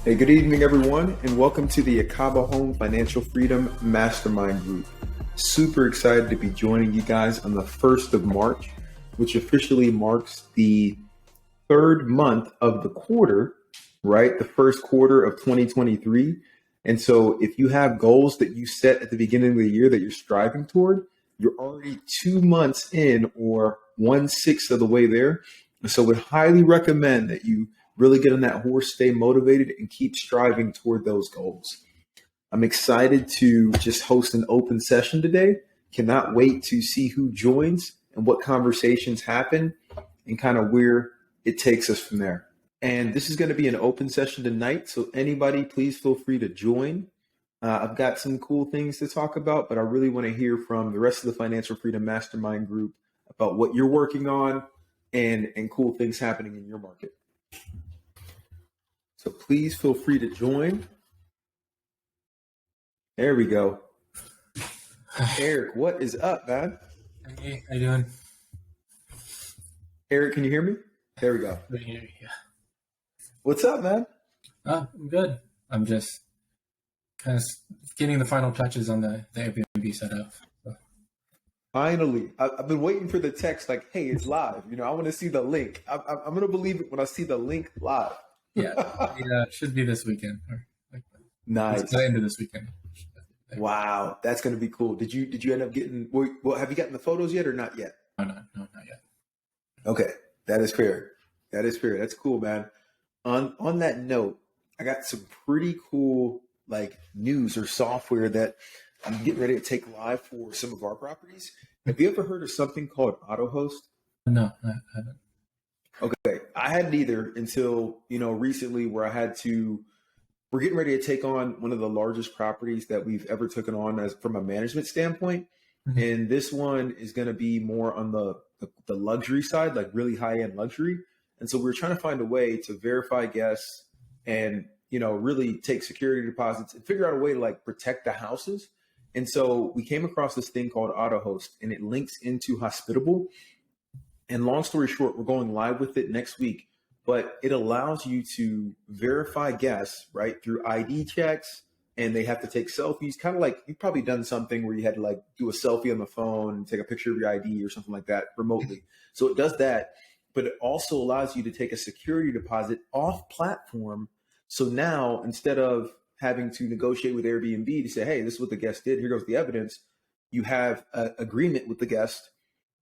Hey, good evening, everyone, and welcome to the Ekabo Home Financial Freedom Mastermind Group. Super excited to be joining you guys on the 1st of March, which officially marks the third month of the quarter, right? The first quarter of 2023. And so if you have goals that you set at the beginning of the year that you're striving toward, you're already 2 months in or 1/6 of the way there. And so would highly recommend that you really get on that horse, stay motivated, and keep striving toward those goals. I'm excited to just host an open session today. Cannot wait to see who joins and what conversations happen and kind of where it takes us from there. And this is going to be an open session tonight, so anybody, please feel free to join. I've got some cool things to talk about, but I really want to hear from the rest of the Financial Freedom Mastermind group about what you're working on and cool things happening in your market. So please feel free to join. There we go. Eric, what is up, man? Hey, how you doing? Eric, can you hear me? There we go. Yeah. What's up, man? I'm good. I'm just kind of getting the final touches on the Airbnb setup. So. Finally, I've been waiting for the text like, hey, it's live. I want to see the link. I'm going to believe it when I see the link live. Yeah, it should be this weekend. Nice. It's the end of this weekend. Wow, that's going to be cool. Did you end up getting? Well, have you gotten the photos yet or not yet? No, not yet. Okay, that is fair. That's cool, man. On that note, I got some pretty cool news or software that I'm getting ready to take live for some of our properties. Have you ever heard of something called AutoHost? No, I haven't. Okay, I hadn't either until recently, where we're getting ready to take on one of the largest properties that we've ever taken on as from a management standpoint, and this one is going to be more on the luxury side, like really high end luxury. And so we're trying to find a way to verify guests and really take security deposits and figure out a way to protect the houses. And so we came across this thing called AutoHost, and it links into Hospitable. And long story short, we're going live with it next week, but it allows you to verify guests, right, through ID checks, and they have to take selfies, kind of like you've probably done something where you had to do a selfie on the phone and take a picture of your ID or something like that remotely. So it does that, but it also allows you to take a security deposit off platform. So now instead of having to negotiate with Airbnb to say, hey, this is what the guest did, here goes the evidence, you have an agreement with the guest.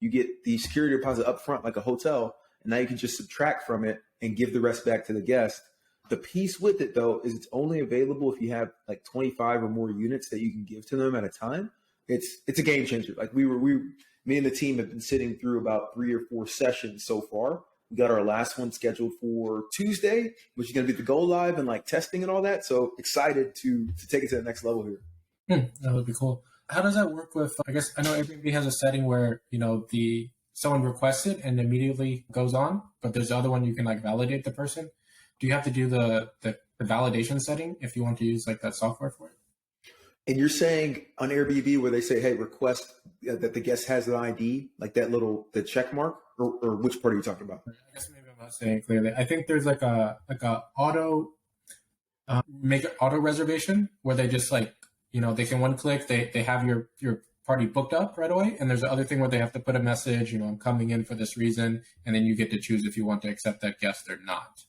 You get the security deposit up front like a hotel, and now you can just subtract from it and give the rest back to the guest. The piece with it, though, is it's only available if you have 25 or more units that you can give to them at a time. It's a game changer. Me and the team have been sitting through about 3 or 4 sessions so far. We got our last one scheduled for Tuesday, which is going to be the go live and testing and all that. So excited to take it to the next level here. That would be cool. How does that work with, I guess I know Airbnb has a setting where, someone requests it and immediately goes on, but there's the other one you can validate the person. Do you have to do the validation setting if you want to use that software for it? And you're saying on Airbnb where they say, hey, request that the guest has an ID, the check mark, or which part are you talking about? I guess maybe I'm not saying it clearly. I think there's a auto, make an auto reservation where they just they can one click, they have your party booked up right away. And there's the other thing where they have to put a message, I'm coming in for this reason. And then you get to choose if you want to accept that guest or not.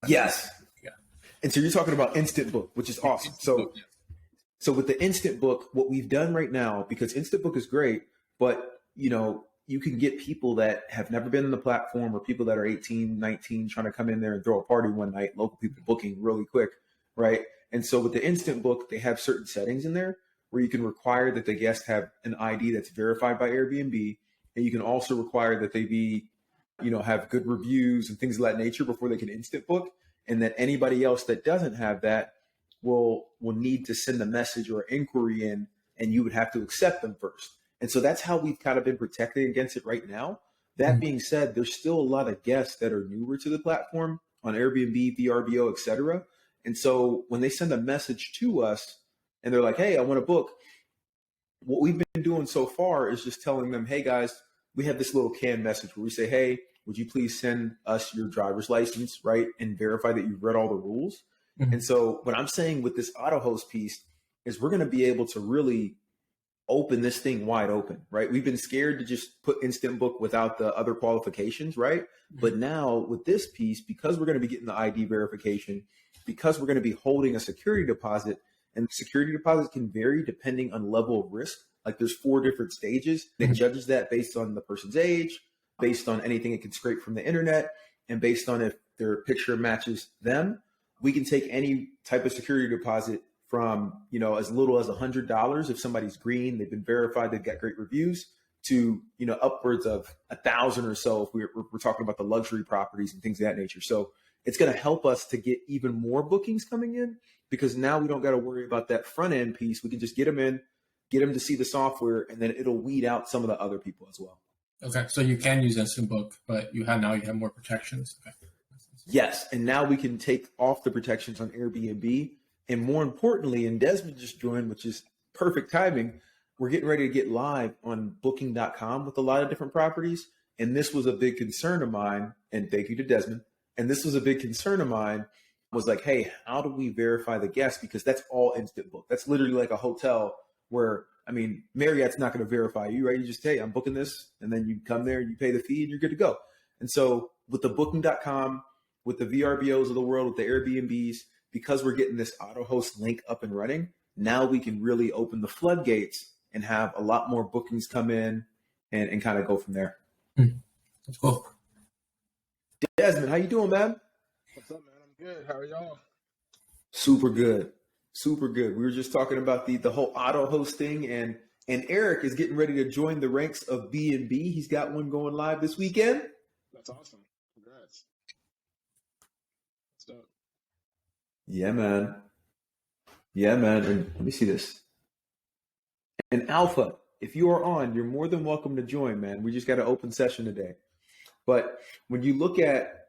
Yes. Yeah. And so you're talking about Instant Book, which is awesome. So with the Instant Book, what we've done right now, because Instant Book is great, but you can get people that have never been on the platform or people that are 18, 19, trying to come in there and throw a party one night, local people booking really quick, right? And so with the Instant Book, they have certain settings in there where you can require that the guest have an ID that's verified by Airbnb. And you can also require that they be, have good reviews and things of that nature before they can Instant Book. And that anybody else that doesn't have that will need to send a message or inquiry in, and you would have to accept them first. And so that's how we've kind of been protected against it right now. That being said, there's still a lot of guests that are newer to the platform on Airbnb, VRBO, et cetera. And so when they send a message to us and they're like, hey, I want to book, what we've been doing so far is just telling them, hey, guys, we have this little canned message where we say, hey, would you please send us your driver's license, right, and verify that you've read all the rules? Mm-hmm. And so what I'm saying with this auto host piece is we're going to be able to really open this thing wide open, right? We've been scared to just put instant book without the other qualifications, right? Mm-hmm. But now with this piece, because we're going to be getting the ID verification, because we're going to be holding a security deposit, and security deposits can vary depending on level of risk. Like there's 4 different stages. It judges that based on the person's age, based on anything it can scrape from the internet, and based on if their picture matches them. We can take any type of security deposit from, as little as $100 if somebody's green, they've been verified, they've got great reviews, to, upwards of 1,000 or so if we're talking about the luxury properties and things of that nature. So it's going to help us to get even more bookings coming in, because now we don't got to worry about that front end piece. We can just get them in, get them to see the software, and then it'll weed out some of the other people as well. Okay, so you can use instant book, but now you have more protections. Okay. Yes, and now we can take off the protections on Airbnb. And more importantly, and Desmond just joined, which is perfect timing, we're getting ready to get live on booking.com with a lot of different properties. And this was a big concern of mine, and thank you to Desmond. And this was a big concern of mine, was like, hey, how do we verify the guests? Because that's all instant book. That's literally like a hotel where, Marriott's not going to verify you, right? You just say, I'm booking this, and then you come there, you pay the fee, and you're good to go. And so with the booking.com, with the VRBOs of the world, with the Airbnbs, because we're getting this auto host link up and running, now we can really open the floodgates and have a lot more bookings come in and kind of go from there. That's cool. Desmond, how you doing, man? What's up, man? I'm good. How are y'all? Super good. Super good. We were just talking about the whole auto host thing, and Eric is getting ready to join the ranks of B&B. He's got one going live this weekend. That's awesome. Congrats. What's up? Yeah, man. And let me see this. And Alpha, if you are on, you're more than welcome to join, man. We just got an open session today. But when you look at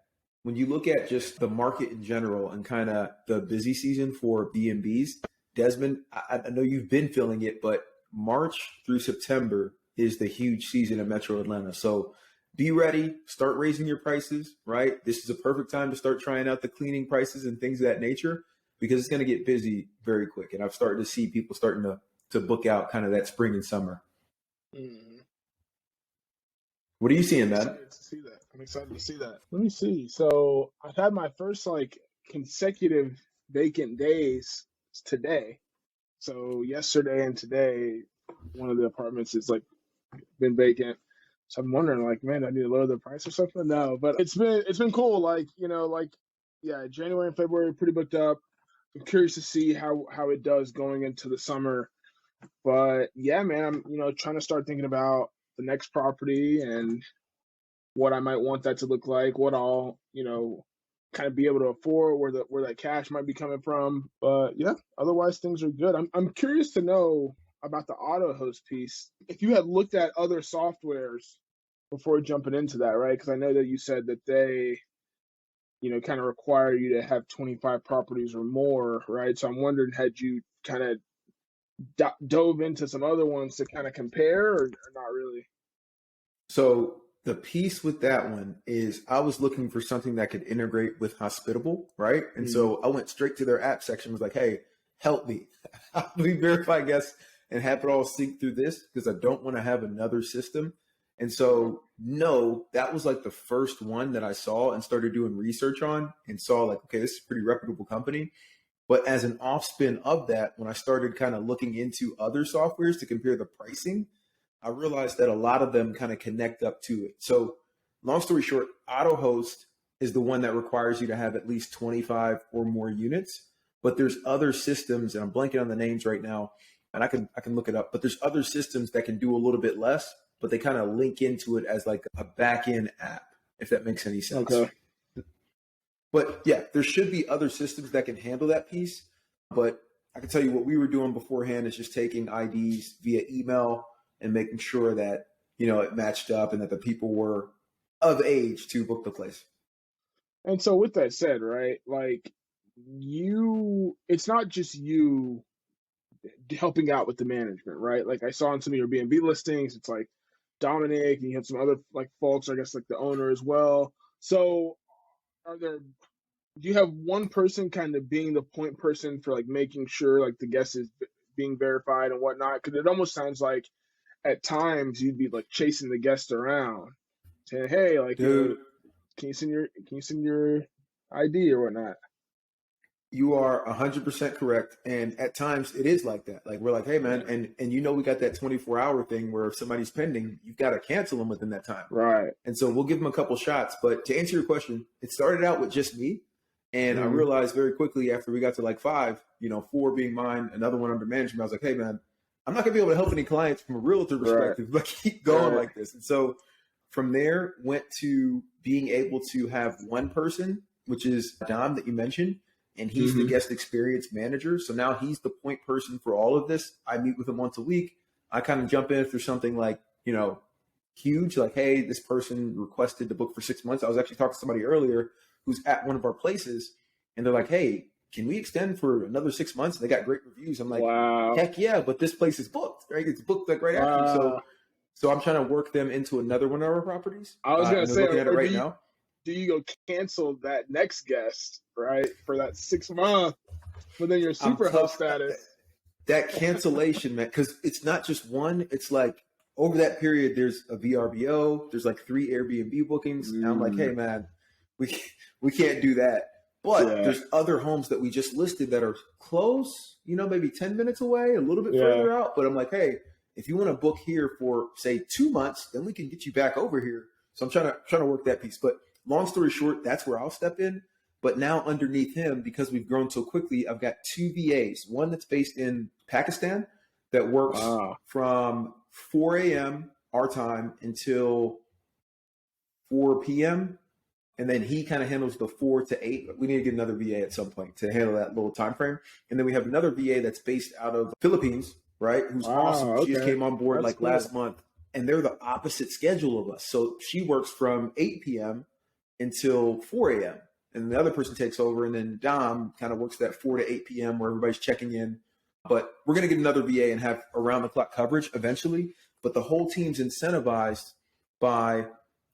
just the market in general and kind of the busy season for B&Bs, Desmond, I know you've been feeling it, but March through September is the huge season in Metro Atlanta. So be ready, start raising your prices, right? This is a perfect time to start trying out the cleaning prices and things of that nature, because it's going to get busy very quick. And I've started to see people starting to book out kind of that spring and summer. Mm-hmm. What are you seeing, man? I'm excited to see that. Let me see. So I've had my first consecutive vacant days today. So yesterday and today, one of the apartments is been vacant. So I'm wondering, man, I need to lower the price or something. No, but it's been cool. January and February pretty booked up. I'm curious to see how it does going into the summer. But yeah, man, I'm trying to start thinking about the next property and what I might want that to look like, what I'll kind of be able to afford, where that cash might be coming from. But yeah, otherwise things are good. I'm curious to know about the auto host piece. If you had looked at other softwares before jumping into that, right? Because I know that you said that they, kind of require you to have 25 properties or more, right? So I'm wondering, had you kind of dove into some other ones to kind of compare, or not really? So the piece with that one is I was looking for something that could integrate with Hospitable, right? And so I went straight to their app section, was like, hey, help me. How do we verify guests and have it all sync through this? Because I don't want to have another system. And so, no, that was the first one that I saw and started doing research on and saw okay, this is a pretty reputable company. But as an off-spin of that, when I started kind of looking into other softwares to compare the pricing, I realized that a lot of them kind of connect up to it. So long story short, AutoHost is the one that requires you to have at least 25 or more units. But there's other systems, and I'm blanking on the names right now, and I can look it up. But there's other systems that can do a little bit less, but they kind of link into it as a back-end app, if that makes any sense. Okay. But yeah, there should be other systems that can handle that piece. But I can tell you what we were doing beforehand is just taking IDs via email and making sure that, it matched up and that the people were of age to book the place. And so with that said, right, it's not just you helping out with the management, right? I saw on some of your B&B listings, it's Dominic, and you have some other folks, I guess the owner as well. So are there do you have one person kind of being the point person for like making sure like the guest is being verified and whatnot? Because it almost sounds like at times you'd be like chasing the guest around, saying, "Hey, like Dude, can you send your ID or whatnot?" you are 100% correct. And at times it is like that. Like we're like, hey man, Yeah. and you know we got that 24-hour thing where if somebody's pending, you've got to cancel them within that time. Right. And so we'll give them a couple shots. But to answer your question, it started out with just me. And I Mm, realized very quickly after we got to like 5, 4 being mine, another one under management, I was like, hey man, I'm not gonna be able to help any clients from a realtor right. perspective, but keep going Right. like this. And so from there went to being able to have one person, which is Dom that you mentioned, and he's the Mm-hmm. guest experience manager. So now he's the point person for all of this. I meet with him once a week. I kind of jump in if there's something like, huge, like, hey, this person requested to book for 6 months. I was actually talking to somebody earlier who's at one of our places, and they're like, hey, can we extend for another 6 months? And they got great reviews. I'm like, Wow. heck yeah, but this place is booked, right? It's booked like right after you. Wow. So I'm trying to work them into another one of our proproperties, I was gonna and they're say, looking at it or right now. do you go cancel that next guest, right, for that 6 month, but then your I'm super host tough. status? That cancellation, man, because it's not just one. It's like over that period, there's a VRBO, there's like 3 Airbnb bookings. And I'm like, hey, man, we we can't do that. But Yeah. there's other homes that we just listed that are close, maybe 10 minutes away, a little bit Yeah. further out. But I'm like, hey, if you want to book here for say 2 months, then we can get you back over here. So I'm trying to work that piece. But long story short, that's where I'll step in. But now underneath him, because we've grown so quickly, I've got 2 VAs. One that's based in Pakistan that works Wow. from 4 a.m. our time until 4 p.m. And then he kind of handles the 4 to 8. We need to get another VA at some point to handle that little time frame. And then we have another VA that's based out of Philippines, right? Who's awesome. Wow. She just Okay. came on board That's like cool. last month. And they're the opposite schedule of us. So she works from 8 p.m. until 4 a.m. And the other person takes over. And then Dom kind of works that 4 to 8 p.m. where everybody's checking in. But we're going to get another VA and have around the clock coverage eventually. But the whole team's incentivized by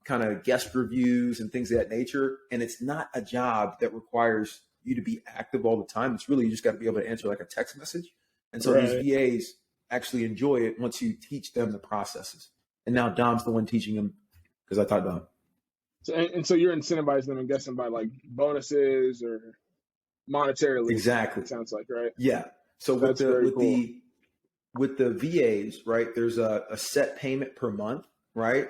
kind of guest reviews and things of that nature. And it's not a job that requires you to be active all the time. It's really, you just got to be able to answer like a text message. And so Right. these VAs actually enjoy it once you teach them the processes. And now Dom's the one teaching them because I taught Dom. So, and so you're incentivizing them, I'm guessing, by like bonuses or monetarily. Exactly. It sounds like, right? Yeah. So That's very cool. with the VAs, right, there's a set payment per month, right?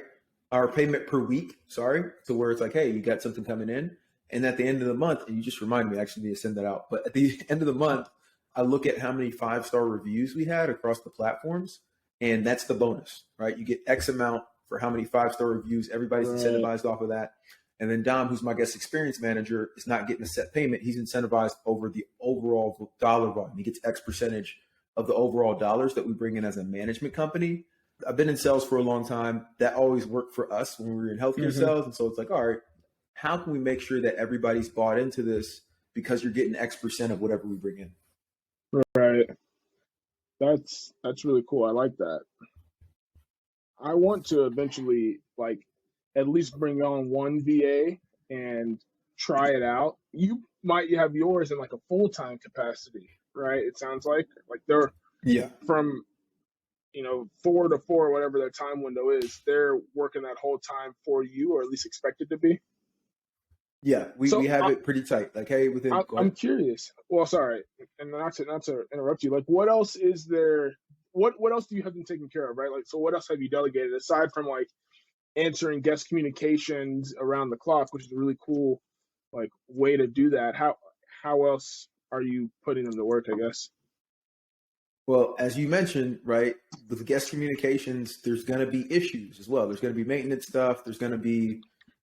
Or payment per week, sorry. So where it's like, hey, you got something coming in. And at the end of the month, and you just reminded me, I actually need to send that out. But at the end of the month, I look at how many 5-star reviews we had across the platforms. And that's the bonus, right? You get X amount for how many 5-star reviews. Everybody's Right. incentivized off of that. And then Dom, who's my guest experience manager, is not getting a set payment. He's incentivized over the overall dollar volume. He gets X percentage of the overall dollars that we bring in as a management company. I've been in sales for a long time. That always worked for us when we were in healthcare Mhm. sales. And so it's like, all right, how can we make sure that everybody's bought into this because you're getting X percent of whatever we bring in? Right. That's really cool. I like that. I want to eventually like at least bring on one VA and try it out. You might have yours in like a full-time capacity, right? It sounds like they're Yeah. from 4 to 4, whatever their time window is, they're working that whole time for you, or at least expected to be. Yeah. We So have it pretty tight. Like, hey, within go I'm ahead. curious. Well, sorry, and not to interrupt you. Like, what else is there? What else do you have them taken care of, right? Like, so what else have you delegated aside from like answering guest communications around the clock, which is a really cool like way to do that? How else are you putting them to work, I guess? Well, as you mentioned, right, with guest communications, there's going to be issues as well. There's going to be maintenance stuff. There's going to be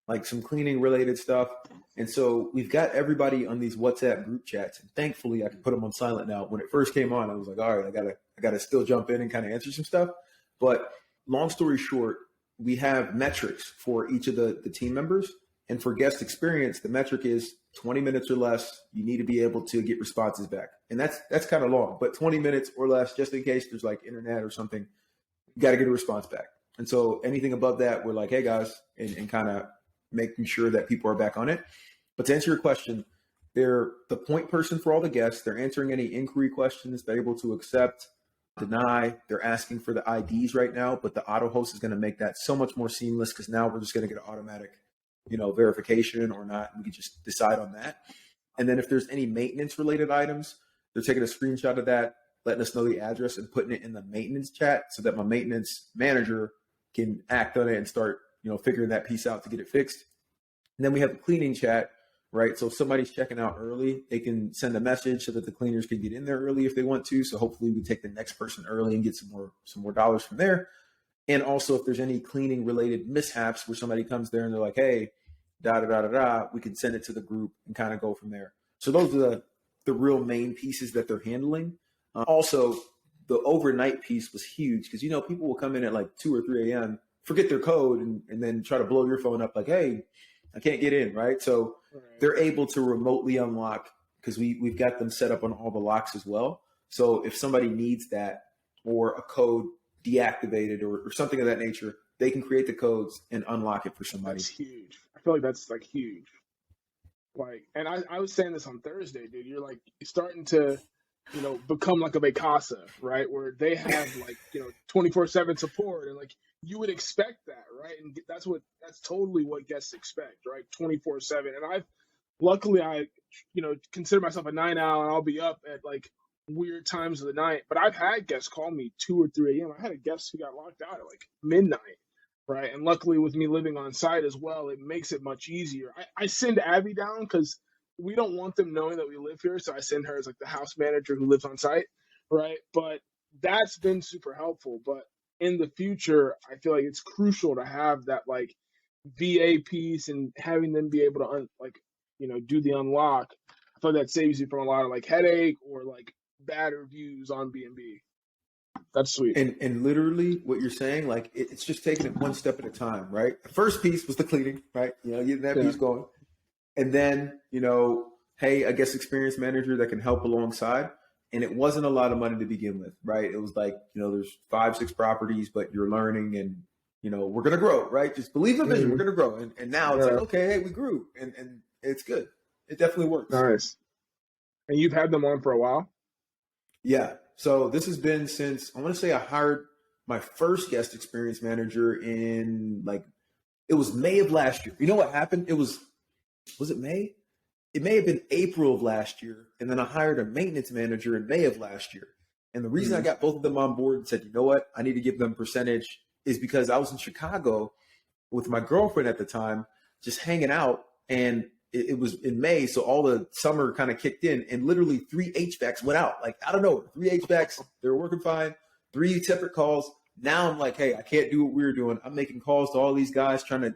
like some cleaning related stuff. And so we've got everybody on these WhatsApp group chats. And thankfully, I can put them on silent now. When it first came on, I was like, all right, I gotta still jump in and kind of answer some stuff. But long story short, we have metrics for each of the team members. And for guest experience, the metric is 20 minutes or less. You need to be able to get responses back. And that's kind of long, but 20 minutes or less, just in case there's like internet or something, you got to get a response back. And so anything above that, we're like, hey guys, and kind of making sure that people are back on it. But to answer your question, They're the point person for all the guests. They're answering any inquiry questions. They're able to accept, deny. They're asking for the IDs right now, but the auto host is going to make that so much more seamless because now we're just going to get an automatic, verification or not. We can just decide on that. And then if there's any maintenance related items, they're taking a screenshot of that, letting us know the address and putting it in the maintenance chat so that my maintenance manager can act on it and start, figuring that piece out to get it fixed. And then we have the cleaning chat, right? So if somebody's checking out early, they can send a message so that the cleaners can get in there early if they want to. So hopefully we take the next person early and get some more dollars from there. And also if there's any cleaning related mishaps where somebody comes there and they're like, hey, we can send it to the group and kind of go from there. So those are the real main pieces that they're handling. Also, the overnight piece was huge because, people will come in at like 2 or 3 a.m., forget their code and then try to blow your phone up like, hey, I can't get in, right? So they're able to remotely unlock because we've got them set up on all the locks as well. So if somebody needs that or a code deactivated or something of that nature, they can create the codes and unlock it for somebody. That's huge. I feel like that's like huge. Like, and I was saying this on Thursday, dude. You're starting to, become like a Vacasa, right? Where they have 24/7 support, and like you would expect that, right? And that's totally what guests expect, right? 24/7. And luckily I consider myself a night owl, and I'll be up at like weird times of the night. But I've had guests call me 2 or 3 a.m. I had a guest who got locked out at like midnight. Right. And luckily with me living on site as well, it makes it much easier. I send Abby down because we don't want them knowing that we live here. So I send her as like the house manager who lives on site. Right. But that's been super helpful. But in the future, I feel like it's crucial to have that like VA piece and having them be able to do the unlock. I feel like that saves you from a lot of like headache or like bad reviews on B&B. That's sweet. And literally what you're saying, like it's just taking it one step at a time, right? The first piece was the cleaning, right? Getting that piece going. And then, hey, I guess experienced manager that can help alongside. And it wasn't a lot of money to begin with, right? It was like, there's 5-6 properties, but you're learning and, we're going to grow, right? Just believe the vision. We're going to grow. And now it's like, okay, hey, we grew and it's good. It definitely works. Nice. And you've had them on for a while? Yeah. So this has been since, I want to say I hired my first guest experience manager in it was May of last year. You know what happened? Was it May? It may have been April of last year. And then I hired a maintenance manager in May of last year. And the reason I got both of them on board and said, you know what, I need to give them percentage is because I was in Chicago with my girlfriend at the time, just hanging out. And it was in May, so all the summer kind of kicked in, and literally 3 HVACs went out. Like, I don't know, 3 HVACs, they were working fine, 3 separate calls. Now I'm like, hey, I can't do what we were doing. I'm making calls to all these guys, trying to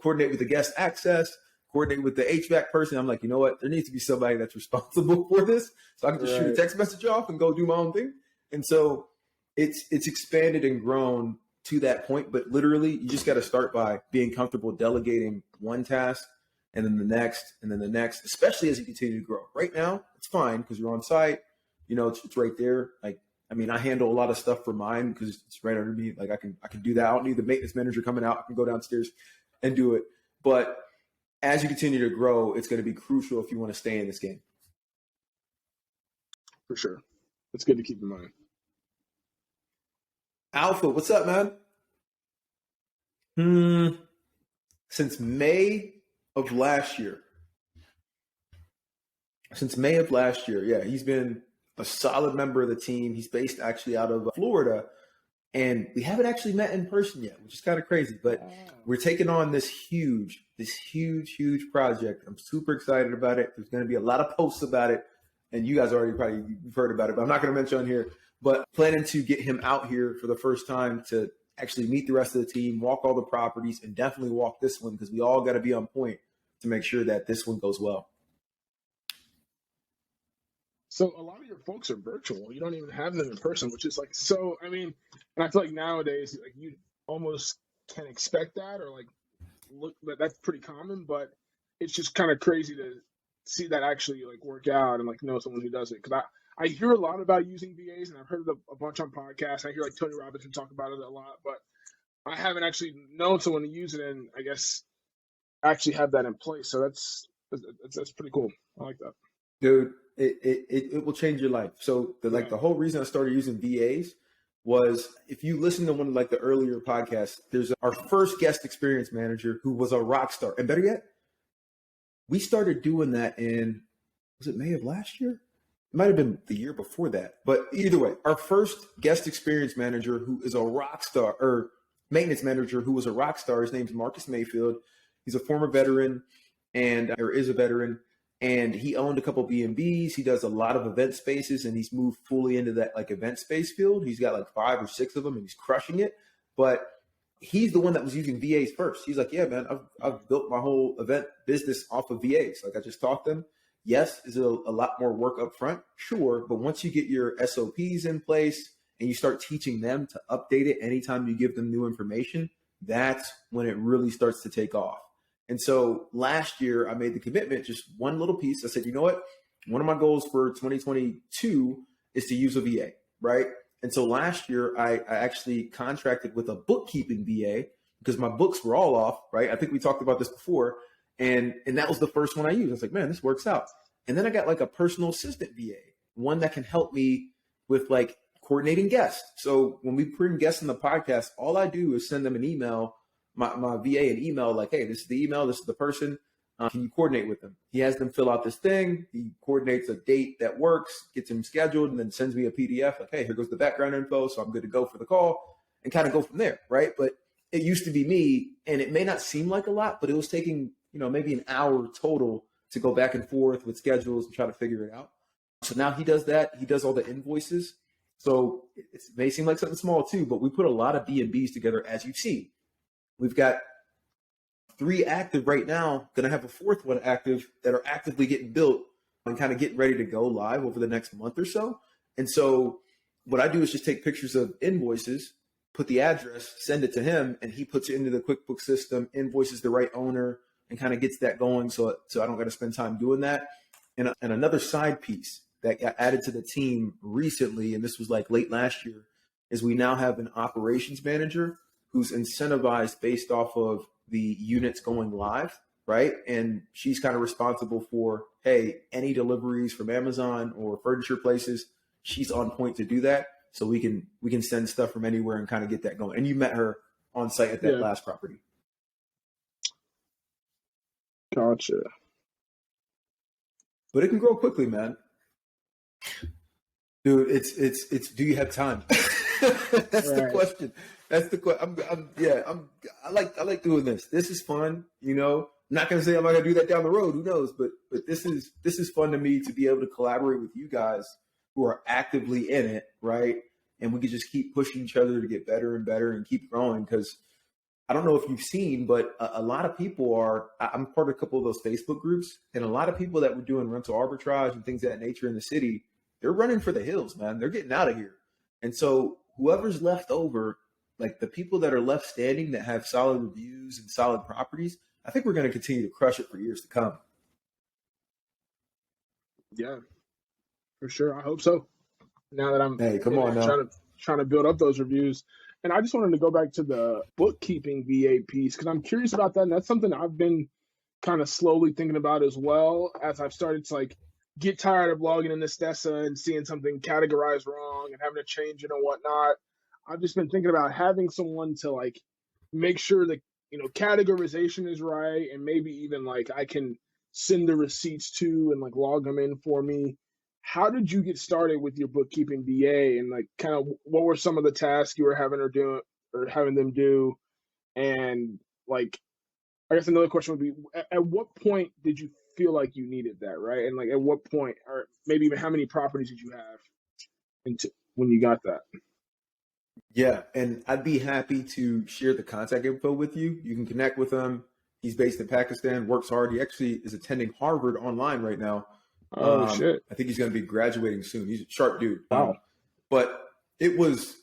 coordinate with the guest access, coordinate with the HVAC person. I'm like, you know what? There needs to be somebody that's responsible for this, so I can just shoot a text message off and go do my own thing. And so it's expanded and grown to that point. But literally, you just got to start by being comfortable delegating one task, and then the next, and then the next, especially as you continue to grow. Right now, it's fine because you're on site. It's right there. Like, I mean, I handle a lot of stuff for mine because it's right under me. Like, I can do that. I don't need the maintenance manager coming out. I can go downstairs and do it. But as you continue to grow, it's going to be crucial if you want to stay in this game. For sure. It's good to keep in mind. Alpha, what's up, man? Since May of last year. Yeah, he's been a solid member of the team. He's based actually out of Florida, and we haven't actually met in person yet, which is kind of crazy, but we're taking on this huge huge project. I'm super excited about it. There's going to be a lot of posts about it, and you guys already probably heard about it, but I'm not going to mention on here, but planning to get him out here for the first time to actually meet the rest of the team, walk all the properties, and definitely walk this one because we all got to be on point to make sure that this one goes well. So a lot of your folks are virtual. You don't even have them in person, which is like, so, I mean, and I feel like nowadays, like you almost can expect that or like look, that's pretty common, but it's just kind of crazy to see that actually like work out and like know someone who does it. Cause I hear a lot about using VAs and I've heard it a bunch on podcasts. I hear like Tony Robbins talk about it a lot, but I haven't actually known someone to use it and I guess actually have that in place. So that's That's pretty cool. I like that. Dude, it will change your life. So the whole reason I started using VAs was, if you listen to one of like the earlier podcasts, there's our first guest experience manager who was a rock star. And better yet, we started doing that in, was it May of last year? It might have been the year before that. But either way, our first guest experience manager who is a rock star, or maintenance manager who was a rock star, his name's Marcus Mayfield. He's a former veteran or is a veteran. And he owned a couple B&Bs. He does a lot of event spaces, and he's moved fully into that like event space field. He's got like 5 or 6 of them, and he's crushing it. But he's the one that was using VAs first. He's like, yeah, man, I've built my whole event business off of VAs. Like, I just taught them. Yes, is it a lot more work up front? Sure. But once you get your SOPs in place and you start teaching them to update it anytime you give them new information, that's when it really starts to take off. And so last year I made the commitment, just one little piece. I said, you know what? One of my goals for 2022 is to use a VA, right? And so last year I actually contracted with a bookkeeping VA because my books were all off, right? I think we talked about this before. And that was the first one I used. I was like, man, this works out. And then I got like a personal assistant VA, one that can help me with like coordinating guests. So when we bring guests in the podcast, all I do is send them an email, my VA an email like, hey, this is the email, this is the person. Can you coordinate with them? He has them fill out this thing. He coordinates a date that works, gets him scheduled, and then sends me a PDF like, hey, here goes the background info. So I'm good to go for the call, and kind of go from there, right? But it used to be me, and it may not seem like a lot, but it was taking, maybe an hour total to go back and forth with schedules and try to figure it out. So now he does that. He does all the invoices. So it may seem like something small too, but we put a lot of B&Bs together, as you've seen. We've got 3 active right now, going to have a 4th one active that are actively getting built and kind of getting ready to go live over the next month or so. And so what I do is just take pictures of invoices, put the address, send it to him, and he puts it into the QuickBooks system, invoices the right owner, and kind of gets that going so I don't got to spend time doing that. And another side piece that got added to the team recently, and this was like late last year, is we now have an operations manager who's incentivized based off of the units going live, right? And she's kind of responsible for, hey, any deliveries from Amazon or furniture places, she's on point to do that. So we can send stuff from anywhere and kind of get that going. And you met her on site at that last property. Gotcha. But it can grow quickly, man. Dude, it's do you have time? That's right. The question. That's the question. I like doing this. This is fun, I'm not gonna say I'm not gonna do that down the road. Who knows? But this is fun to me to be able to collaborate with you guys who are actively in it, right? And we can just keep pushing each other to get better and better and keep growing. Because I don't know if you've seen, but a lot of people I'm part of a couple of those Facebook groups, and a lot of people that were doing rental arbitrage and things of that nature in the city, they're running for the hills, man. They're getting out of here. And so whoever's left over, like the people that are left standing that have solid reviews and solid properties, I think we're going to continue to crush it for years to come. Yeah, for sure. I hope so. Now that I'm trying to build up those reviews. And I just wanted to go back to the bookkeeping VA piece because I'm curious about that. And that's something I've been kind of slowly thinking about as well, as I've started to like get tired of logging in this Stessa and seeing something categorized wrong and having to change it and whatnot. I've just been thinking about having someone to like make sure that, categorization is right. And maybe even like I can send the receipts to and like log them in for me. How did you get started with your bookkeeping VA, and like kind of what were some of the tasks you were having them do? And like, I guess another question would be, at what point did you feel like you needed that, right? And like, at what point, or maybe even how many properties did you have when you got that? Yeah, and I'd be happy to share the contact info with you. You can connect with him. He's based in Pakistan, works hard. He actually is attending Harvard online right now. Oh, shit. I think he's going to be graduating soon. He's a sharp dude. Wow. But it was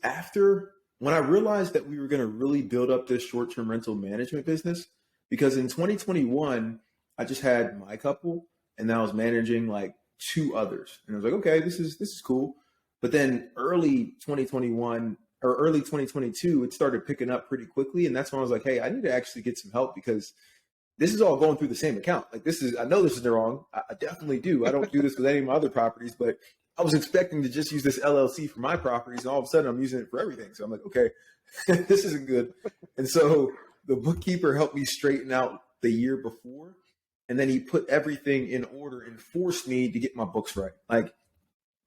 after when I realized that we were going to really build up this short-term rental management business, because in 2021, I just had my couple and then I was managing like 2 others. And I was like, okay, this is cool. But then early 2021 or early 2022, it started picking up pretty quickly. And that's when I was like, hey, I need to actually get some help because this is all going through the same account. Like I know this is wrong. I definitely do. I don't do this with any of my other properties, but I was expecting to just use this LLC for my properties, and all of a sudden I'm using it for everything. So I'm like, okay, this isn't good. And so the bookkeeper helped me straighten out the year before, and then he put everything in order and forced me to get my books right. Like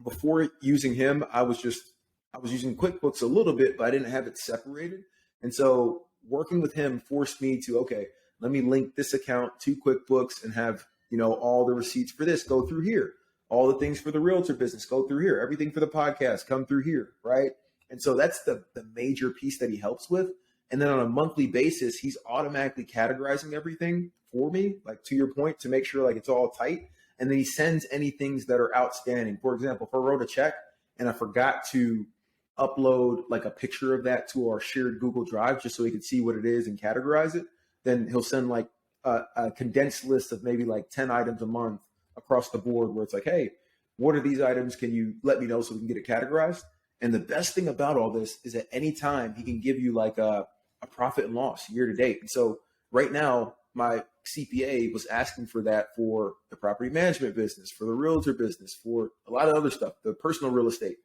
before using him, I was using QuickBooks a little bit, but I didn't have it separated. And so working with him forced me to, okay, let me link this account to QuickBooks and have, all the receipts for this go through here. All the things for the realtor business go through here. Everything for the podcast come through here, right? And so that's the major piece that he helps with. And then on a monthly basis, he's automatically categorizing everything for me, like to your point, to make sure like it's all tight. And then he sends any things that are outstanding. For example, if I wrote a check and I forgot to upload like a picture of that to our shared Google Drive just so he could see what it is and categorize it, then he'll send like a condensed list of maybe like 10 items a month across the board where it's like, hey, what are these items? Can you let me know so we can get it categorized? And the best thing about all this is at any time he can give you like a profit and loss year to date. And so right now, my CPA was asking for that for the property management business, for the realtor business, for a lot of other stuff, the personal real estate.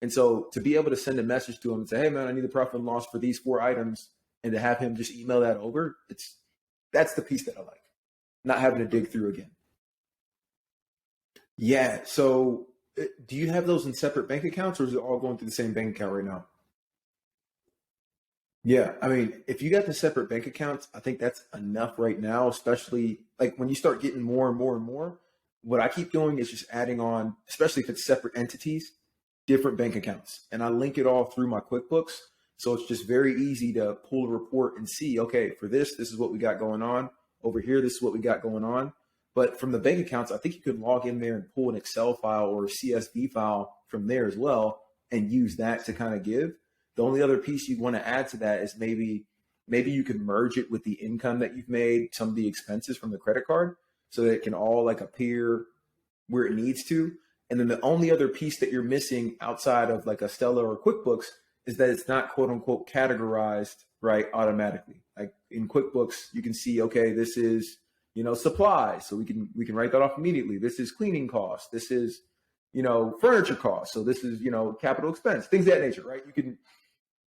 And so to be able to send a message to him and say, hey, man, I need the profit and loss for these 4 items, and to have him just email that over, that's the piece that I like, not having to dig through again. Yeah. So do you have those in separate bank accounts, or is it all going through the same bank account right now? Yeah. I mean, if you got the separate bank accounts, I think that's enough right now, especially like when you start getting more and more and more. What I keep doing is just adding on, especially if it's separate entities, different bank accounts. And I link it all through my QuickBooks. So it's just very easy to pull a report and see, okay, for this is what we got going on. Over here, this is what we got going on. But from the bank accounts, I think you could log in there and pull an Excel file or a CSV file from there as well and use that to kind of give. The only other piece you want to add to that is maybe you could merge it with the income that you've made, some of the expenses from the credit card, so that it can all like appear where it needs to. And then the only other piece that you're missing outside of like a Stella or QuickBooks is that it's not quote unquote categorized right automatically. Like in QuickBooks, you can see, okay, this is, supplies. So we can write that off immediately. This is cleaning costs. This is, furniture costs. So this is, capital expense, things of that nature, right?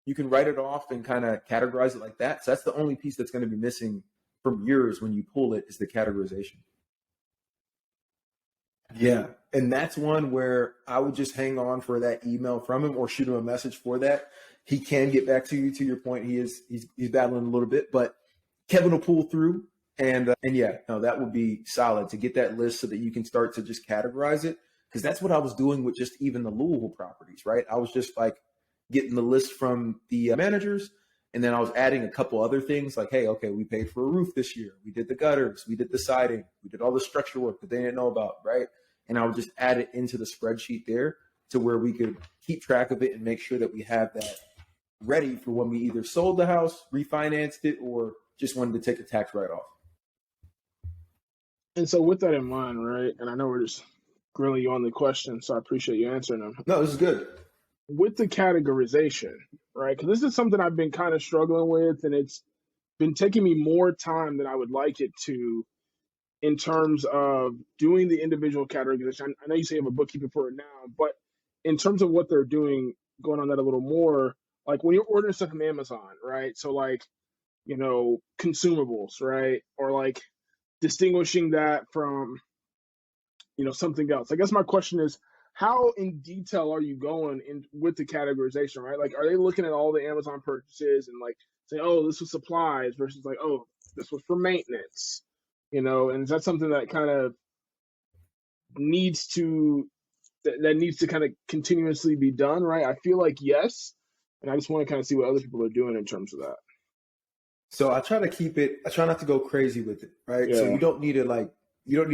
You can write it off and kind of categorize it like that. So that's the only piece that's going to be missing from yours when you pull it is the categorization. Yeah. And that's one where I would just hang on for that email from him or shoot him a message for that. He can get back to you. To your point, he's battling a little bit, but Kevin will pull through. And yeah, no, that would be solid to get that list so that you can start to just categorize it. Because that's what I was doing with just even the Louisville properties, right? I was just like getting the list from the managers. And then I was adding a couple other things like, hey, okay, we paid for a roof this year. We did the gutters. We did the siding. We did all the structure work that they didn't know about, right? And I would just add it into the spreadsheet there to where we could keep track of it and make sure that we have that ready for when we either sold the house, refinanced it, or just wanted to take a tax write-off. And so with that in mind, right, and I know we're just grilling you on the question, so I appreciate you answering them. No, this is good. With the categorization, right, because this is something I've been kind of struggling with, and it's been taking me more time than I would like it to in terms of doing the individual categorization. I know you say you have a bookkeeper for it now, but in terms of what they're doing, going on that a little more, like when you're ordering stuff from Amazon, right, so like, consumables, right, or like distinguishing that from, something else. I guess my question is, how in detail are you going in with the categorization, right? Like, are they looking at all the Amazon purchases and like say, oh, this was supplies versus like, oh, this was for maintenance, and is that something that kind of needs to kind of continuously be done, right? I feel like yes, and I just want to kind of see what other people are doing in terms of that. So I try not to go crazy with it, right? Yeah. So you don't need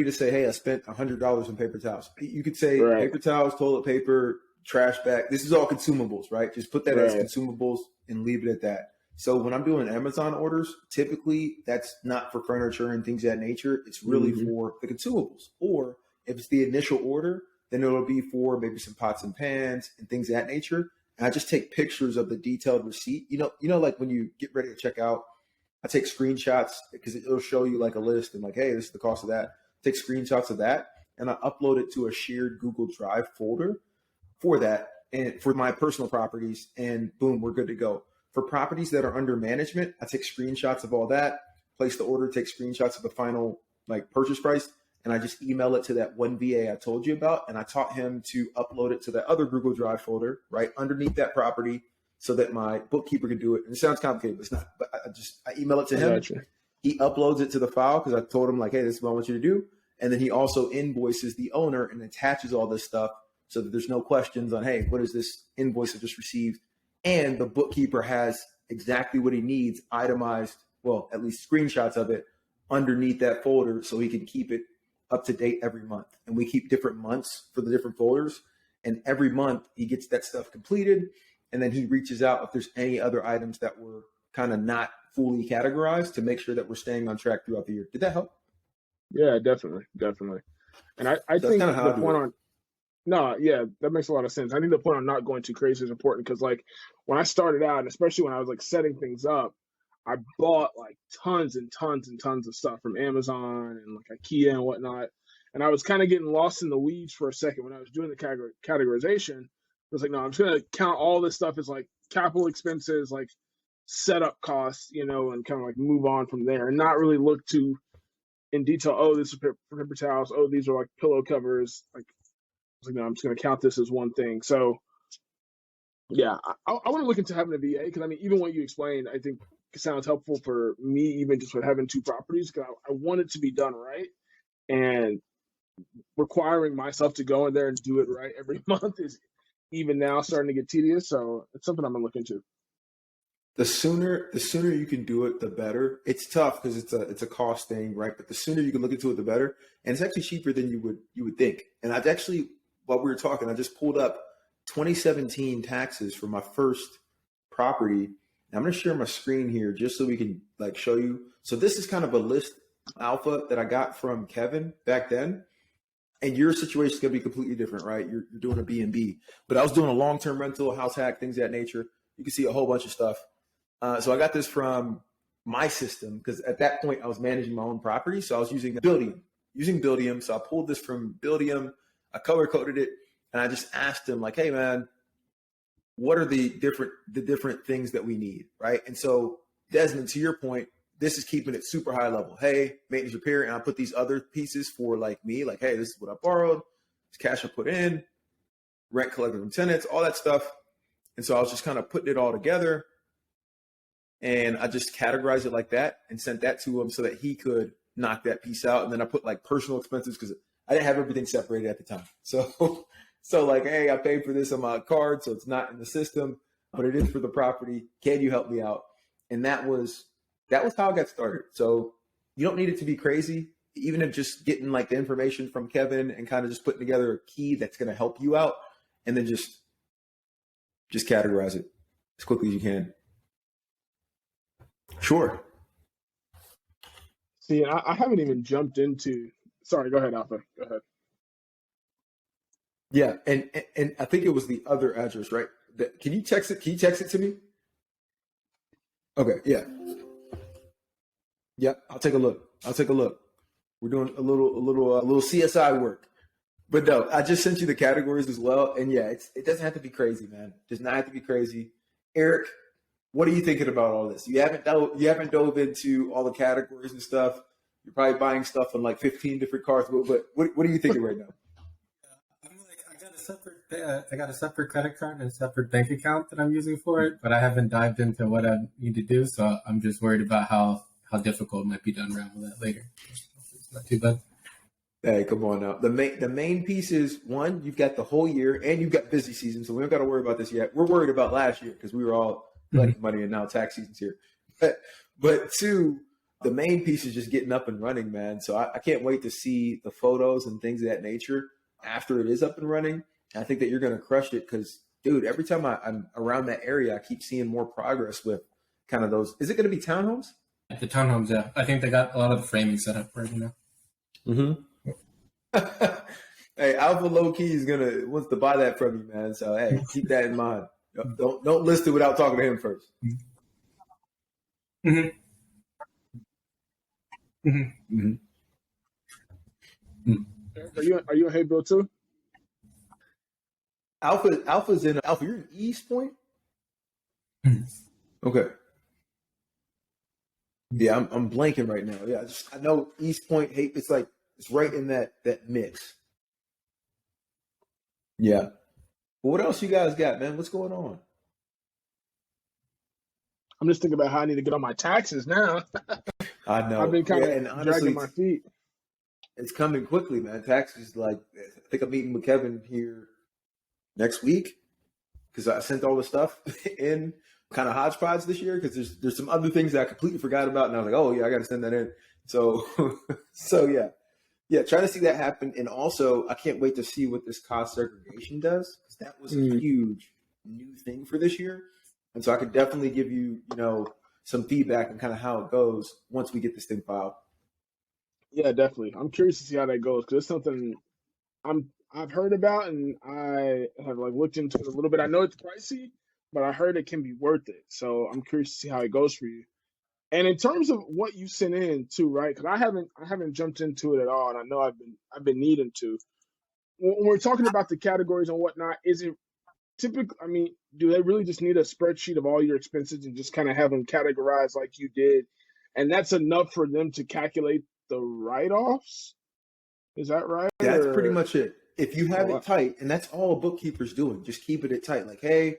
to say, hey, I spent $100 on paper towels. You could say Right. paper towels, toilet paper, trash bag. This is all consumables, right? Just put that as consumables and leave it at that. So when I'm doing Amazon orders, typically that's not for furniture and things of that nature. It's really for the consumables. Or if it's the initial order, then it'll be for maybe some pots and pans and things of that nature. And I just take pictures of the detailed receipt. Like when you get ready to check out I take screenshots because it'll show you like a list and like, hey, this is the cost of that. Take screenshots of that and I upload it to a shared Google Drive folder for that and for my personal properties, and boom, we're good to go. For properties that are under management, I take screenshots of all that, place the order, take screenshots of the final like purchase price, and I just email it to that one VA I told you about, and I taught him to upload it to that other Google Drive folder right underneath that property so that my bookkeeper can do it. And it sounds complicated, but it's not. But I email it to him. Gotcha. He uploads it to the file because I told him like, hey, this is what I want you to do. And then he also invoices the owner and attaches all this stuff so that there's no questions on, hey, what is this invoice I just received? And the bookkeeper has exactly what he needs itemized, well, at least screenshots of it underneath that folder so he can keep it up to date every month. And we keep different months for the different folders. And every month he gets that stuff completed. And then he reaches out if there's any other items that were kind of not fully categorized to make sure that we're staying on track throughout the year. Did that help? Yeah, definitely. And I think the point on no, yeah, that makes a lot of sense. I think the point on not going too crazy is important because like when I started out, and especially when I was like setting things up, I bought like tons and tons and tons of stuff from Amazon and like IKEA and whatnot. And I was kind of getting lost in the weeds for a second when I was doing the categorization. I was like, no, I'm just going to count all this stuff as like capital expenses, like setup costs, you know, and kind of like move on from there and not really look too in detail. Oh, this is paper towels. Oh, these are like pillow covers. Like, I was like, no, I'm just going to count this as one thing. So, yeah, I want to look into having a VA because I mean, even what you explained, I think it sounds helpful for me, even just with having two properties, because I want it to be done right. And requiring myself to go in there and do it right every month is even now starting to get tedious. So it's something I'm going to look into. The sooner you can do it, the better. It's tough because it's a cost thing, right? But the sooner you can look into it, the better. And it's actually cheaper than you would think. And I've actually, while we were talking, I just pulled up 2017 taxes for my first property. And I'm going to share my screen here just so we can like show you. So this is kind of a list alpha that I got from Kevin back then. And your situation is going to be completely different, right? You're doing a B&B. But I was doing a long-term rental, house hack, things of that nature. You can see a whole bunch of stuff. So I got this from my system because at that point I was managing my own property. So I was using Buildium. So I pulled this from Buildium. I color coded it. And I just asked him like, hey, man, what are the different things that we need, right? And so Desmond, to your point, this is keeping it super high level. Hey, maintenance repair. And I put these other pieces for like me, like, hey, this is what I borrowed. It's cash I put in, rent collected from tenants, all that stuff. And so I was just kind of putting it all together. And I just categorized it like that and sent that to him so that he could knock that piece out. And then I put like personal expenses because I didn't have everything separated at the time. So like, hey, I paid for this on my card, so it's not in the system, but it is for the property. Can you help me out? And that was how I got started. So you don't need it to be crazy. Even if just getting like the information from Kevin and kind of just putting together a key that's going to help you out, and then just categorize it as quickly as you can. Sure. See, I haven't even jumped into. Sorry, go ahead, Alpha. Go ahead. Yeah, and I think it was the other address, right? Can you text it? Can you text it to me? Okay, yeah. Yep, I'll take a look. We're doing a little CSI work. But no, I just sent you the categories as well. And yeah, it doesn't have to be crazy, man. It does not have to be crazy. Eric, what are you thinking about all this? You haven't dove into all the categories and stuff. You're probably buying stuff on like 15 different cards. But what are you thinking right now? I'm like, I got a separate credit card and a separate bank account that I'm using for it, but I haven't dived into what I need to do. So I'm just worried about how difficult it might be to unravel that later. It's not too bad. Hey, come on now. The main piece is, one, you've got the whole year and you've got busy season, so we don't got to worry about this yet. We're worried about last year because we were all collecting money and now tax season's here. But two, the main piece is just getting up and running, man. So I can't wait to see the photos and things of that nature after it is up and running. I think that you're going to crush it because, dude, every time I'm around that area, I keep seeing more progress with kind of those. Is it going to be townhomes? The townhomes, yeah. I think they got a lot of the framing set up right now. Mm-hmm. Hey, Alpha low key wants to buy that from you, man. So hey, keep that in mind. Don't list it without talking to him first. Mm-hmm. Mm-hmm. Mm-hmm. Are you a Hey Bill too? Alpha's in Alpha. You're in East Point. Mm-hmm. Okay. Yeah, I'm blanking right now. Yeah, I know East Point. Hey, it's like it's right in that mix. Yeah. But what else you guys got, man? What's going on? I'm just thinking about how I need to get on my taxes now. I I've know. been kind Yeah, of and honestly, dragging my feet. it's coming quickly, man. Taxes, like, I think I'm meeting with Kevin here next week because I sent all the stuff in kind of hodgepodge this year because there's some other things that I completely forgot about, and I was like, oh yeah, I got to send that in. So yeah, trying to see that happen, and also I can't wait to see what this cost segregation does because that was a huge new thing for this year, and so I could definitely give you some feedback on kind of how it goes once we get this thing filed. Yeah, definitely. I'm curious to see how that goes because it's something I've heard about and I have like looked into it a little bit. I know it's pricey, but I heard it can be worth it. So I'm curious to see how it goes for you. And in terms of what you sent in too, right? Because I haven't jumped into it at all, and I know I've been needing to. When we're talking about the categories and whatnot, is it typical? I mean, do they really just need a spreadsheet of all your expenses and just kind of have them categorized like you did, and that's enough for them to calculate the write-offs? Is that right? That's pretty Or much it. If you have oh, it tight, and that's all a bookkeeper's doing, just keeping it tight. Like, hey,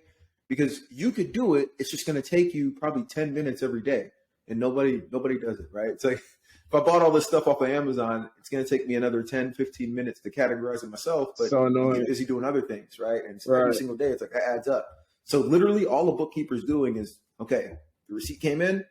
because you could do it, it's just going to take you probably 10 minutes every day, and nobody does it, right? It's like if I bought all this stuff off of Amazon, it's going to take me another 10, 15 minutes to categorize it myself, but so you get annoying. busy doing other things, right? And so every Right. single day, it's like that adds up. So literally, all a bookkeeper's doing is, okay, the receipt came in,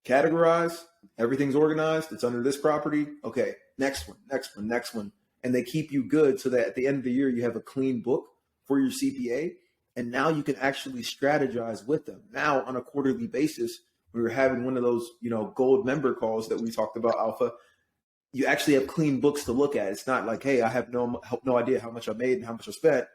categorize, everything's organized, it's under this property. Okay, next one, next one, next one, and they keep you good so that at the end of the year you have a clean book for your CPA, and now you can actually strategize with them. Now on a quarterly basis, we were having one of those gold member calls that we talked about, Alpha. You actually have clean books to look at. It's not like, hey, I have no idea how much I made and how much I spent.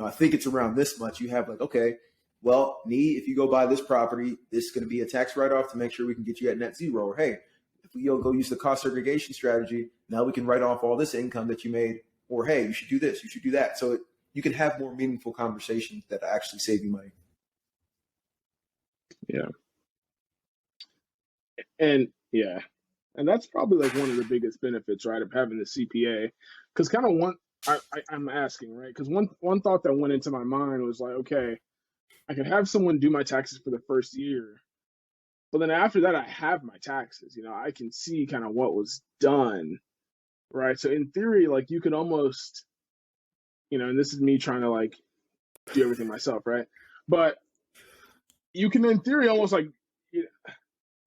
I think it's around this much. You have like, okay, well, if you go buy this property, this is going to be a tax write-off to make sure we can get you at net zero. Or hey, if we go use the cost segregation strategy, now we can write off all this income that you made. Or hey, you should do this, you should do that. So you can have more meaningful conversations that actually save you money. Yeah. And yeah. And that's probably like one of the biggest benefits, right, of having the CPA. Because kind of I'm asking, right? Because one thought that went into my mind was like, okay, I could have someone do my taxes for the first year, but then after that, I have my taxes. I can see kind of what was done, right? So in theory, like you could almost, and this is me trying to like do everything myself, right? But you can, in theory, almost like,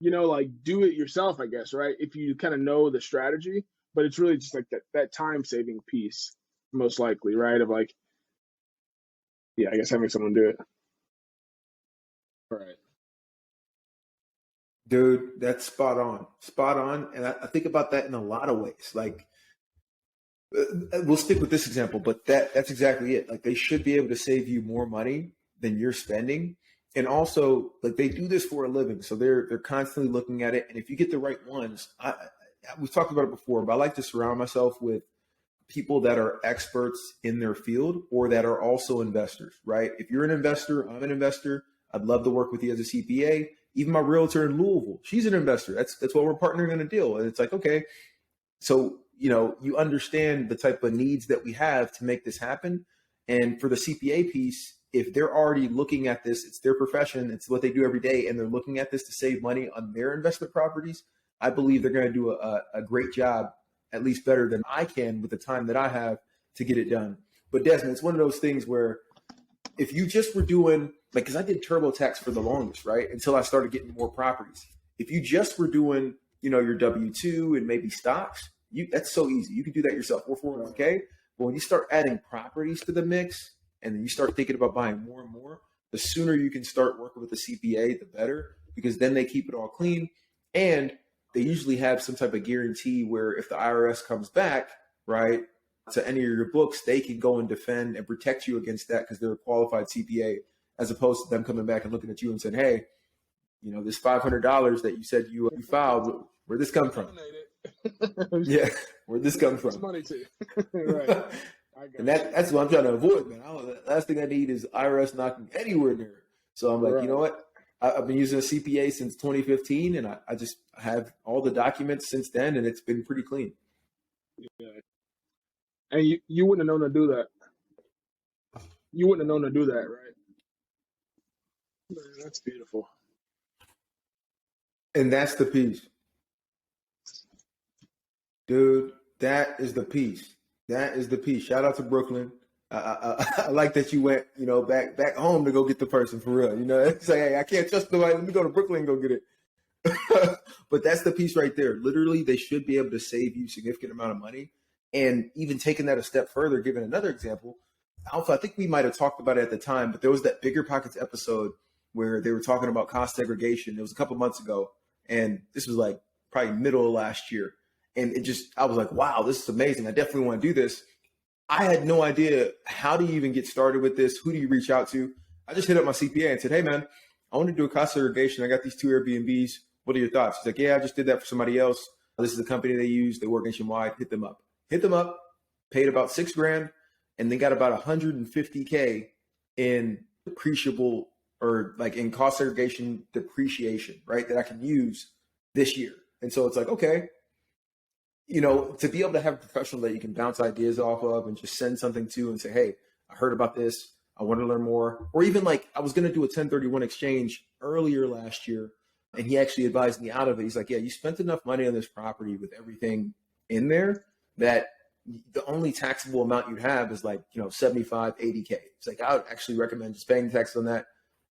like do it yourself, I guess, right? If you kind of know the strategy, but it's really just like that time saving piece, most likely, right? Of like, yeah, I guess having someone do it. Right. Dude, that's spot on. Spot on. And I think about that in a lot of ways. Like, we'll stick with this example, but that's exactly it. Like, they should be able to save you more money than you're spending. And also, like, they do this for a living. So they're constantly looking at it. And if you get the right ones, we've talked about it before, but I like to surround myself with people that are experts in their field or that are also investors, right? If you're an investor, I'm an investor. I'd love to work with you as a CPA. Even my realtor in Louisville, she's an investor. That's why we're partnering on a deal. And it's like, okay, so you understand the type of needs that we have to make this happen. And for the CPA piece, if they're already looking at this, it's their profession, it's what they do every day, and they're looking at this to save money on their investment properties, I believe they're going to do a great job, at least better than I can with the time that I have to get it done. But Desmond, it's one of those things where if you just were doing, like, because I did TurboTax for the longest, right? Until I started getting more properties. If you just were doing, your W-2 and maybe stocks, that's so easy. You can do that yourself or 401k. But when you start adding properties to the mix and then you start thinking about buying more and more, the sooner you can start working with the CPA, the better, because then they keep it all clean. And they usually have some type of guarantee where if the IRS comes back, right, to any of your books, they can go and defend and protect you against that because they're a qualified CPA, as opposed to them coming back and looking at you and saying, hey, this $500 that you said you filed, where'd this come from? Yeah, where'd this come It's from? money too. Right. I got And you. that's what I'm trying to avoid, man. Last thing I need is IRS knocking anywhere near it. So I'm like, you know Right. what? I've been using a CPA since 2015, and I just have all the documents since then, and it's been pretty clean. Yeah. And you wouldn't have known to do that. You wouldn't have known to do that, right? Man, that's beautiful. And that's the piece, dude. That is the piece. That is the piece. Shout out to Brooklyn. I like that you went, back home to go get the person for real. It's like, hey, I can't trust nobody. Let me go to Brooklyn and go get it. But that's the piece right there. Literally, they should be able to save you a significant amount of money. And even taking that a step further, giving another example, Alpha, I think we might have talked about it at the time, but there was that Bigger Pockets episode where they were talking about cost segregation. It was a couple months ago. And this was like probably middle of last year. And I was like, wow, this is amazing. I definitely want to do this. I had no idea how do you even get started with this? Who do you reach out to? I just hit up my CPA and said, hey, man, I want to do a cost segregation. I got these 2 Airbnbs. What are your thoughts? He's like, yeah, I just did that for somebody else. This is the company they use. They work nationwide. Hit them up. Paid about $6,000, and they got about $150K in depreciable or like in cost segregation depreciation, right? That I can use this year. And so it's like, okay, to be able to have a professional that you can bounce ideas off of and just send something to and say, hey, I heard about this. I want to learn more. Or even like I was going to do a 1031 exchange earlier last year, and he actually advised me out of it. He's like, yeah, you spent enough money on this property with everything in there that the only taxable amount you'd have is like, 75, 80K. It's like, I would actually recommend just paying taxes on that,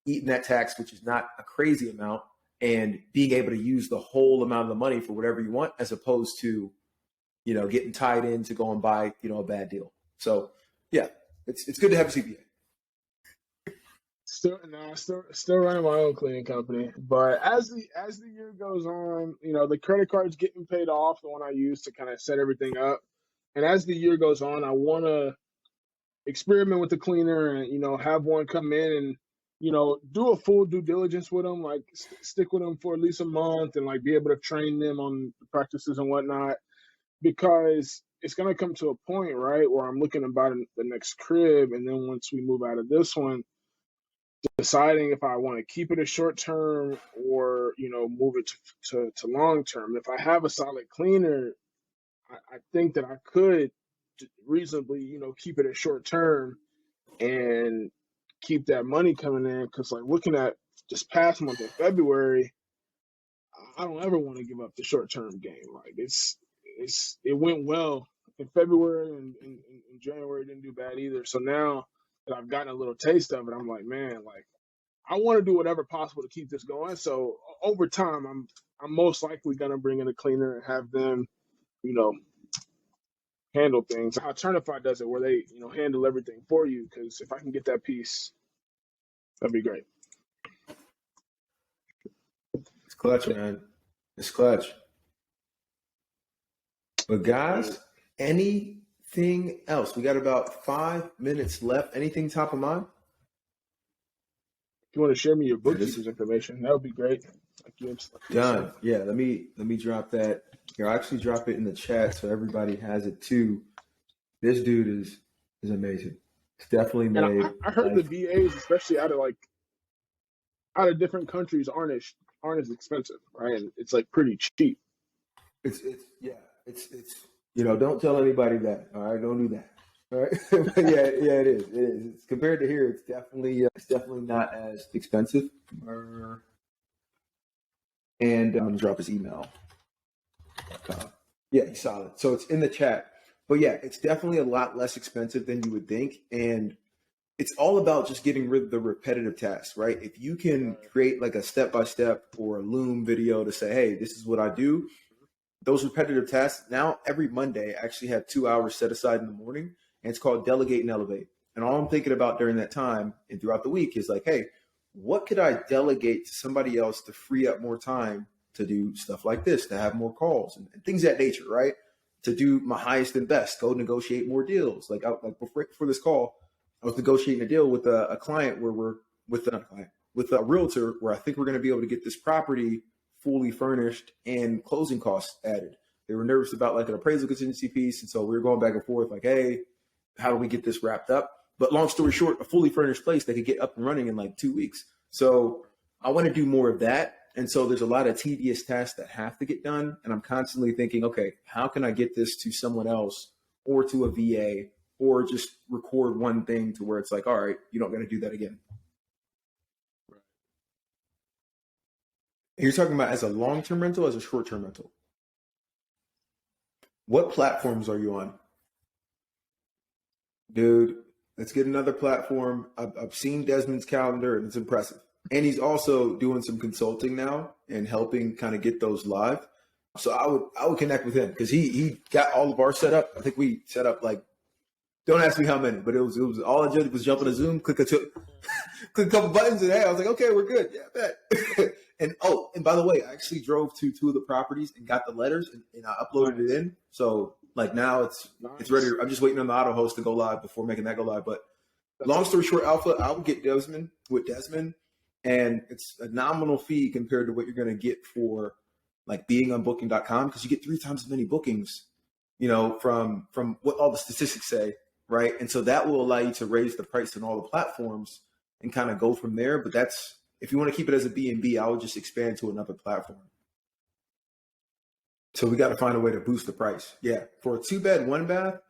eating that tax, which is not a crazy amount, and being able to use the whole amount of the money for whatever you want, as opposed to, getting tied in to go and buy, a bad deal. So yeah, it's good to have a CPA. Still running my own cleaning company. But as the year goes on, the credit card's getting paid off, the one I use to kind of set everything up. And as the year goes on, I want to experiment with the cleaner and, have one come in and, do a full due diligence with them, like stick with them for at least a month and like be able to train them on the practices and whatnot. Because it's going to come to a point, right, where I'm looking about the next crib. And then once we move out of this one, deciding if I want to keep it a short term or, move it to long term. If I have a solid cleaner, I think that I could reasonably, keep it a short term and keep that money coming in. Because like looking at this past month of February, I don't ever want to give up the short term game. Like it went well in February and January didn't do bad either. So now that I've gotten a little taste of it, I'm like, man, like I want to do whatever possible to keep this going. So over time, I'm most likely gonna bring in a cleaner and have them, you know, handle things. How Turnify does it, where they, handle everything for you. Because if I can get that piece, that'd be great. It's clutch, man. It's clutch. But guys, anything else? We got about 5 minutes left. Anything top of mind? If you want to share me your bookkeeper's information, that would be great. Done. Yeah, let me drop that. Here, I'll actually drop it in the chat so everybody has it too. This dude is amazing. It's definitely made. And I heard the VAs, especially out of different countries, aren't as expensive, right? And it's like pretty cheap. It's don't tell anybody that. All right, don't do that. All right. yeah, it is. It is. It's compared to here, it's definitely not as expensive. And I'm gonna drop his email. Yeah, he's solid. So it's in the chat. But yeah, it's definitely a lot less expensive than you would think. And it's all about just getting rid of the repetitive tasks, right? If you can create like a step-by-step or a Loom video to say, hey, this is what I do, those repetitive tasks, now every Monday, I actually have 2 hours set aside in the morning, and it's called Delegate and Elevate. And all I'm thinking about during that time and throughout the week is like, hey, what could I delegate to somebody else to free up more time to do stuff like this, to have more calls and things of that nature, right? To do my highest and best, go negotiate more deals. Like before this call, I was negotiating a deal with a client where we're with a realtor where I think we're going to be able to get this property fully furnished and closing costs added. They were nervous about like an appraisal contingency piece. And so we were going back and forth like, hey, how do we get this wrapped up? But long story short, a fully furnished place they could get up and running in like 2 weeks. So I want to do more of that. And so there's a lot of tedious tasks that have to get done. And I'm constantly thinking, okay, how can I get this to someone else or to a VA or just record one thing to where it's like, all right, you don't got to do that again. Right. And you're talking about as a long-term rental, as a short-term rental? What platforms are you on? Dude, let's get another platform. I've seen Desmond's calendar and it's impressive. And he's also doing some consulting now and helping kind of get those live. So I would connect with him because he got all of our setup. I think we set up like, don't ask me how many, but it was all I did was jump on a Zoom, click a couple buttons, and hey, I was like, okay, we're good. Yeah, bet. and by the way, I actually drove to 2 of the properties and got the letters and I uploaded it in. So like now it's ready. I'm just waiting on the auto host to go live before making that go live. But long story short, Alpha, I would get Desmond, and it's a nominal fee compared to what you're going to get for like being on booking.com because you get 3 times as many bookings, from what all the statistics say, right? And so that will allow you to raise the price on all the platforms and kind of go from there. But that's, if you want to keep it as a B&B, I would just expand to another platform. So we got to find a way to boost the price. Yeah. For a 2-bed, 1-bath,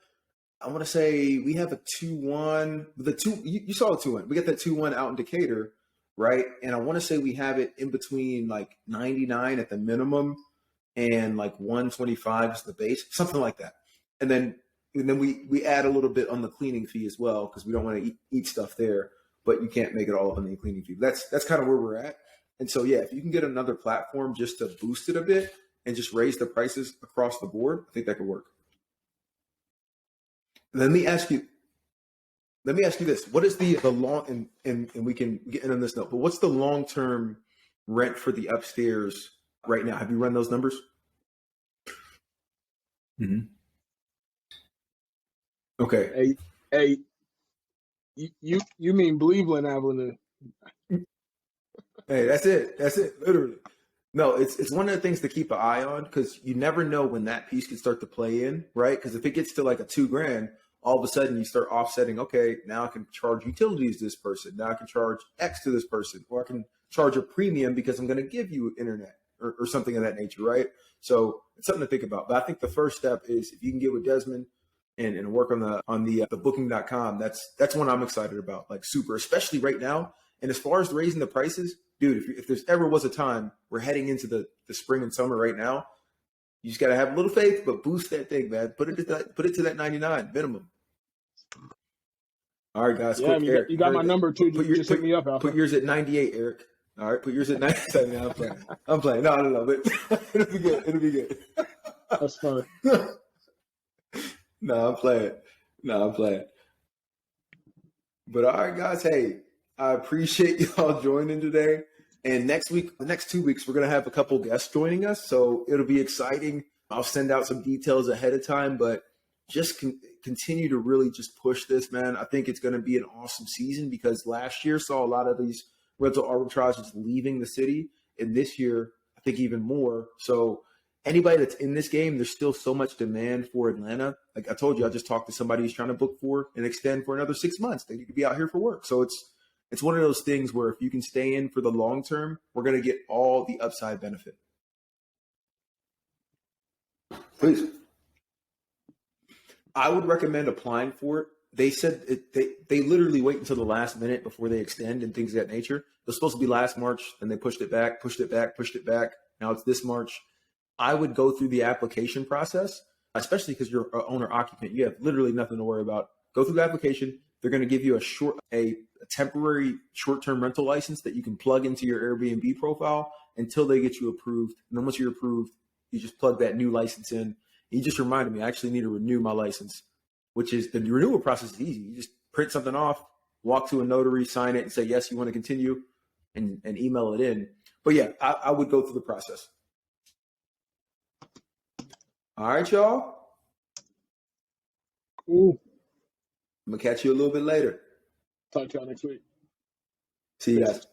I want to say we have a 2-1. You saw the 2-1. We got that 2-1 out in Decatur, right? And I want to say we have it in between like 99 at the minimum and like 125 is the base, something like that. And then we add a little bit on the cleaning fee as well because we don't want to eat stuff there, but you can't make it all up on the cleaning fee. That's kind of where we're at. And so, yeah, if you can get another platform just to boost it a bit and just raise the prices across the board, I think that could work. Let me ask you this. What is the long, and we can get in on this note, but what's the long-term rent for the upstairs right now? Have you run those numbers? Mm-hmm. Okay. Hey, you mean Cleveland Avenue? Hey, that's it, literally. No, it's one of the things to keep an eye on because you never know when that piece can start to play in, right? Because if it gets to like a $2,000, all of a sudden you start offsetting, okay, now I can charge utilities to this person. Now I can charge X to this person, or I can charge a premium because I'm going to give you internet or something of that nature, right? So it's something to think about. But I think the first step is if you can get with Desmond and work on the booking.com, that's one I'm excited about, like super, especially right now. And as far as raising the prices, dude, if there's ever was a time, we're heading into the spring and summer right now. You just got to have a little faith, but boost that thing, man. Put it to that 99 minimum. All right, guys. Yeah, quick, Eric, you got my number too. Just hit me up, Alpha. Put yours at 98, Eric. All right, put yours at 97. No, I'm playing. No. But it'll be good. That's funny. No, I'm playing. But all right, guys. Hey, I appreciate y'all joining today. And the next 2 weeks, we're going to have a couple guests joining us. So it'll be exciting. I'll send out some details ahead of time, but just continue to really just push this, man. I think it's going to be an awesome season because last year saw a lot of these rental arbitrages leaving the city. And this year, I think even more. So anybody that's in this game, there's still so much demand for Atlanta. Like I told you, I just talked to somebody who's trying to book for and extend for another 6 months. They need to be out here for work. So it's one of those things where if you can stay in for the long term, we're going to get all the upside benefit. Please. I would recommend applying for it. They said they literally wait until the last minute before they extend and things of that nature. It was supposed to be last March, and they pushed it back. Now it's this March. I would go through the application process, especially because you're an owner occupant. You have literally nothing to worry about. Go through the application. They're going to give you a temporary short-term rental license that you can plug into your Airbnb profile until they get you approved. And then once you're approved, you just plug that new license in. You just reminded me, I actually need to renew my license, which is the renewal process is easy. You just print something off, walk to a notary, sign it, and say, yes, you want to continue, and email it in. But yeah, I would go through the process. All right, y'all. Cool. I'm going to catch you a little bit later. Talk to y'all next week. See you guys.